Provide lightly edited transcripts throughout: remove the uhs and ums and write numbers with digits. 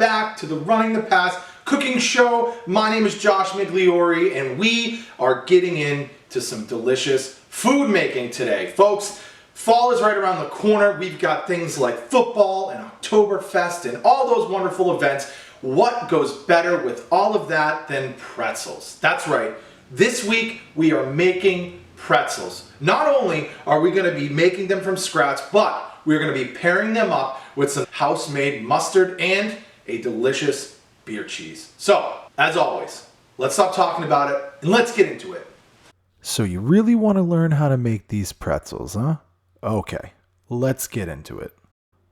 back to the Running the Pass cooking show. My name is Josh Migliori, and we are getting into some delicious food making today. Folks, fall is right around the corner. We've got things like football and Oktoberfest and all those wonderful events. What goes better with all of that than pretzels? That's right. This week, we are making pretzels. Not only are we going to be making them from scratch, but we're going to be pairing them up with some house-made mustard and a delicious beer cheese. So, as always, let's stop talking about it and let's get into it. So you really want to learn how to make these pretzels, huh? Okay, let's get into it.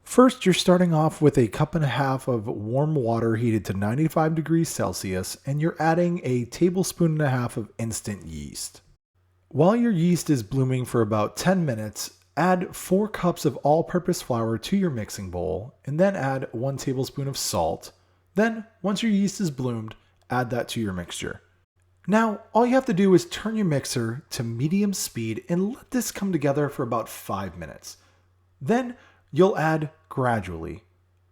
First, you're starting off with 1.5 cups of warm water heated to 95 degrees Celsius, and you're adding 1.5 tablespoons of instant yeast. While your yeast is blooming for about 10 minutes, add 4 cups of all-purpose flour to your mixing bowl, and then add 1 tablespoon of salt. Then, once your yeast is bloomed, add that to your mixture. Now, all you have to do is turn your mixer to medium speed and let this come together for about 5 minutes. Then, you'll add gradually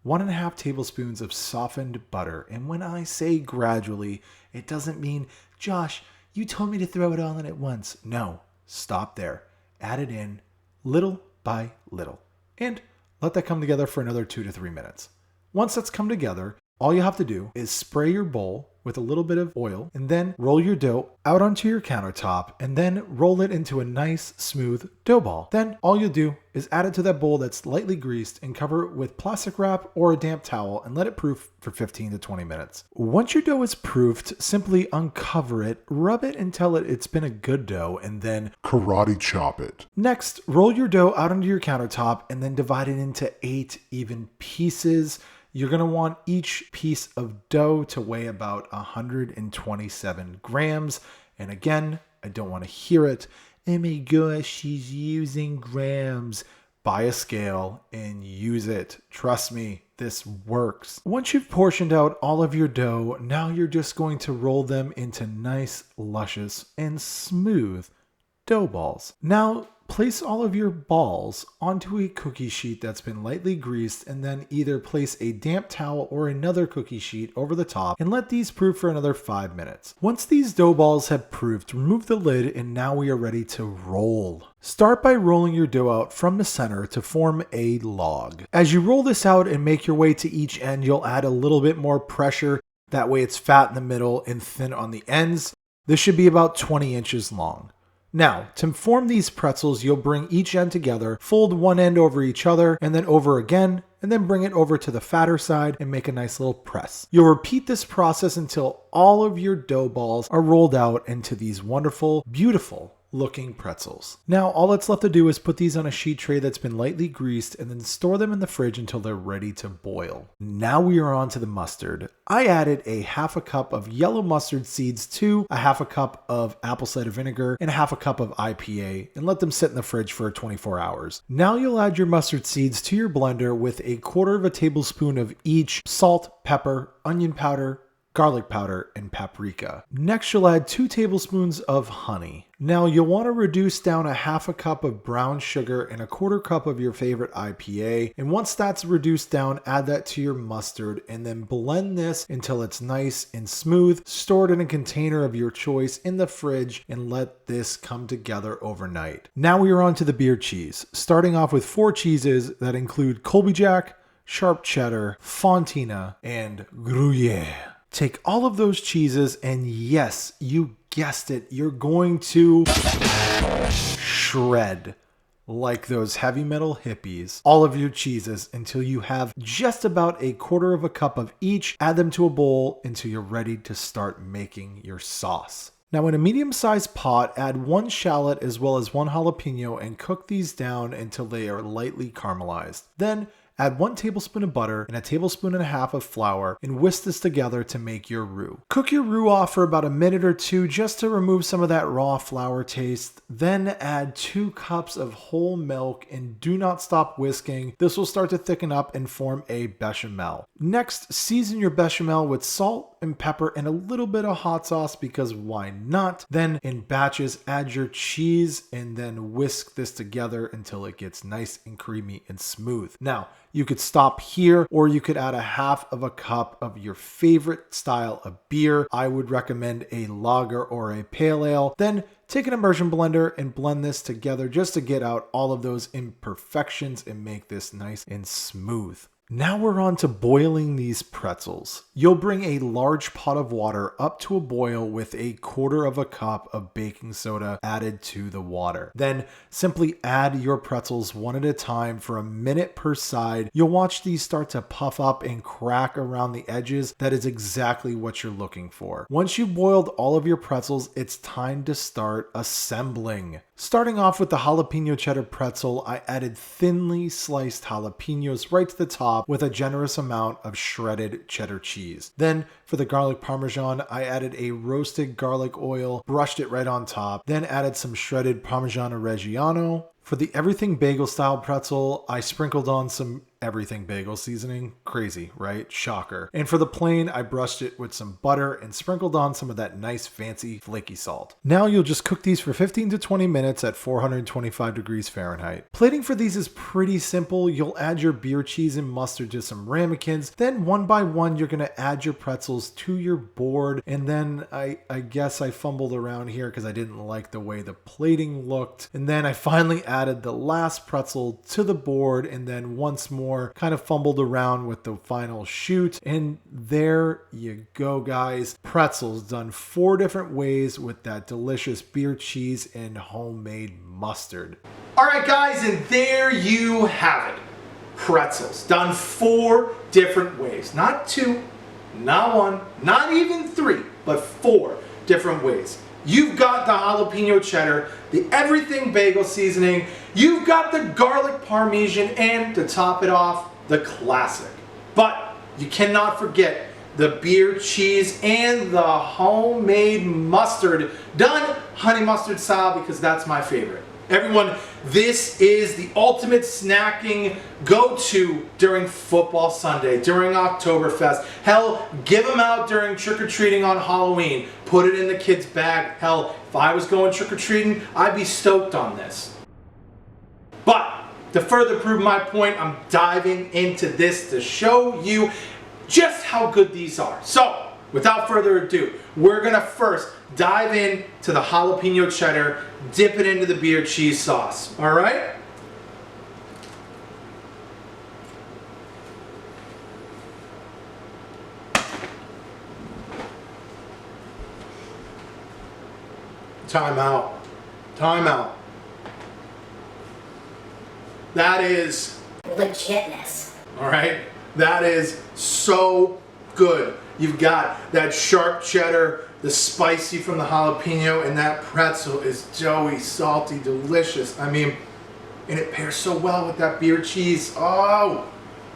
1.5 tablespoons of softened butter. And when I say gradually, it doesn't mean, Josh, you told me to throw it all in at once. No, stop there. Add it in little by little, and let that come together for another 2 to 3 minutes. Once that's come together, all you have to do is spray your bowl with a little bit of oil, and then roll your dough out onto your countertop, and then roll it into a nice, smooth dough ball. Then all you'll do is add it to that bowl that's lightly greased and cover it with plastic wrap or a damp towel and let it proof for 15 to 20 minutes. Once your dough is proofed, simply uncover it, rub it until it's been a good dough, and then karate chop it. Next, roll your dough out onto your countertop and then divide it into 8 even pieces. You're going to want each piece of dough to weigh about 127 grams. And again, I don't want to hear it. Oh my gosh, she's using grams. Buy a scale and use it. Trust me, this works. Once you've portioned out all of your dough, now you're just going to roll them into nice, luscious, and smooth dough balls. Now, place all of your balls onto a cookie sheet that's been lightly greased, and then either place a damp towel or another cookie sheet over the top and let these proof for another 5 minutes. Once these dough balls have proofed, remove the lid, and now we are ready to roll. Start by rolling your dough out from the center to form a log. As you roll this out and make your way to each end, you'll add a little bit more pressure. That way it's fat in the middle and thin on the ends. This should be about 20 inches long. Now, to form these pretzels, you'll bring each end together, fold one end over each other, and then over again, and then bring it over to the fatter side and make a nice little press. You'll repeat this process until all of your dough balls are rolled out into these wonderful, beautiful looking pretzels. Now, all that's left to do is put these on a sheet tray that's been lightly greased and then store them in the fridge until they're ready to boil. Now we are on to the mustard. I added 1/2 cup of yellow mustard seeds to 1/2 cup of apple cider vinegar and 1/2 cup of IPA and let them sit in the fridge for 24 hours. Now you'll add your mustard seeds to your blender with 1/4 tablespoon of each salt, pepper, onion powder, garlic powder, and paprika. Next, you'll add 2 tablespoons of honey. Now, you'll want to reduce down 1/2 cup of brown sugar and 1/4 cup of your favorite IPA. And once that's reduced down, add that to your mustard and then blend this until it's nice and smooth. Store it in a container of your choice in the fridge and let this come together overnight. Now we are on to the beer cheese, starting off with 4 cheeses that include Colby Jack, sharp cheddar, Fontina, and Gruyere. Take all of those cheeses and yes, you guessed it, you're going to shred like those heavy metal hippies all of your cheeses until you have just about 1/4 cup of each. Add them to a bowl until you're ready to start making your sauce. Now in a medium-sized pot, add 1 shallot as well as 1 jalapeno and cook these down until they are lightly caramelized. Then add 1 tablespoon of butter and 1.5 tablespoons of flour and whisk this together to make your roux. Cook your roux off for about a minute or 2 just to remove some of that raw flour taste. Then add 2 cups of whole milk and do not stop whisking. This will start to thicken up and form a bechamel. Next, season your bechamel with salt, salt and pepper and a little bit of hot sauce because why not? Then in batches, add your cheese and then whisk this together until it gets nice and creamy and smooth. Now, you could stop here or you could add a half of a cup of your favorite style of beer. I would recommend a lager or a pale ale. Then take an immersion blender and blend this together just to get out all of those imperfections and make this nice and smooth. Now we're on to boiling these pretzels. You'll bring a large pot of water up to a boil with a quarter of a cup of baking soda added to the water. Then simply add your pretzels one at a time for a minute per side. You'll watch these start to puff up and crack around the edges. That is exactly what you're looking for. Once you've boiled all of your pretzels, it's time to start assembling. Starting off with the jalapeno cheddar pretzel, I added thinly sliced jalapenos right to the top with a generous amount of shredded cheddar cheese. Then for the garlic parmesan, I added a roasted garlic oil, brushed it right on top, then added some shredded Parmigiano Reggiano. For the everything bagel style pretzel, I sprinkled on some everything bagel seasoning. Crazy, right? Shocker. And for the plain, I brushed it with some butter and sprinkled on some of that nice fancy flaky salt. Now you'll just cook these for 15 to 20 minutes at 425 degrees Fahrenheit. Plating for these is pretty simple. You'll add your beer cheese and mustard to some ramekins. Then one by one, you're gonna add your pretzels to your board. And then I guess I fumbled around here because I didn't like the way the plating looked. And then I finally added the last pretzel to the board and then once more kind of fumbled around with the final shoot, and there you go, guys. Pretzels done 4 different ways with that delicious beer cheese and homemade mustard. All right, guys, and there you have it. Pretzels done 4 different ways. Not 2, not 1, not even 3, but 4 different ways. You've got the jalapeno cheddar, the everything bagel seasoning, you've got the garlic parmesan, and to top it off, the classic. But you cannot forget the beer cheese and the homemade mustard, done honey mustard style because that's my favorite. Everyone, this is the ultimate snacking go-to during football Sunday, during Oktoberfest. Hell, give them out during trick-or-treating on Halloween. Put it in the kids' bag. Hell, if I was going trick-or-treating, I'd be stoked on this. But to further prove my point, I'm diving into this to show you just how good these are. So, without further ado, we're gonna first dive in to the jalapeno cheddar, dip it into the beer cheese sauce, all right? Time out. Time out. That is legitness. all right? That is so good. You've got that sharp cheddar, the spicy from the jalapeno, and that pretzel is doughy, salty, delicious. I mean, and it pairs so well with that beer cheese. Oh,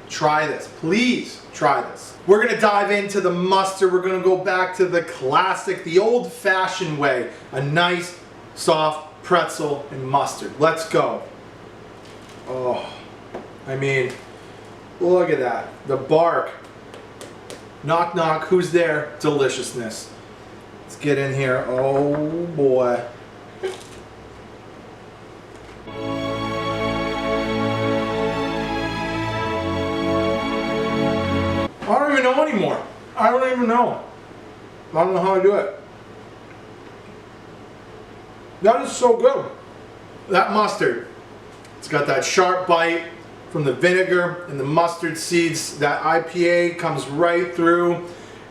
try this. Please try this. We're gonna dive into the mustard. We're gonna go back to the classic, the old-fashioned way. A nice, soft pretzel and mustard. Let's go. Oh, I mean, look at that. The bark. Knock, knock. Who's there? Deliciousness. Let's get in here. Oh, boy. I don't even know anymore. I don't even know. I don't know how I do it. That is so good. That mustard. It's got that sharp bite from the vinegar and the mustard seeds. That IPA comes right through.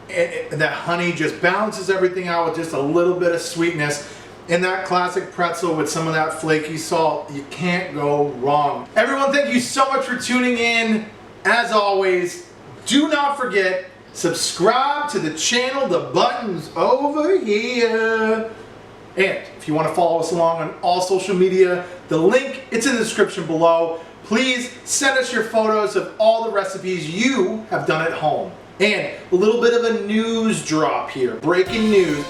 And that honey just balances everything out with just a little bit of sweetness. And that classic pretzel with some of that flaky salt. You can't go wrong. Everyone, thank you so much for tuning in. As always, do not forget, subscribe to the channel. The button's over here. And if you want to follow us along on all social media, the link, it's in the description below. Please send us your photos of all the recipes you have done at home. And a little bit of a news drop here. Breaking news.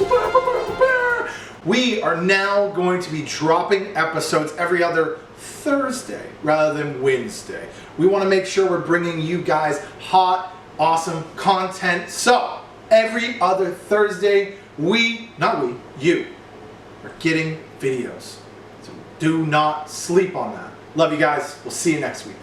We are now going to be dropping episodes every other Thursday rather than Wednesday. We want to make sure we're bringing you guys hot, awesome content. So every other Thursday. You are getting videos. So do not sleep on that. Love you guys. We'll see you next week.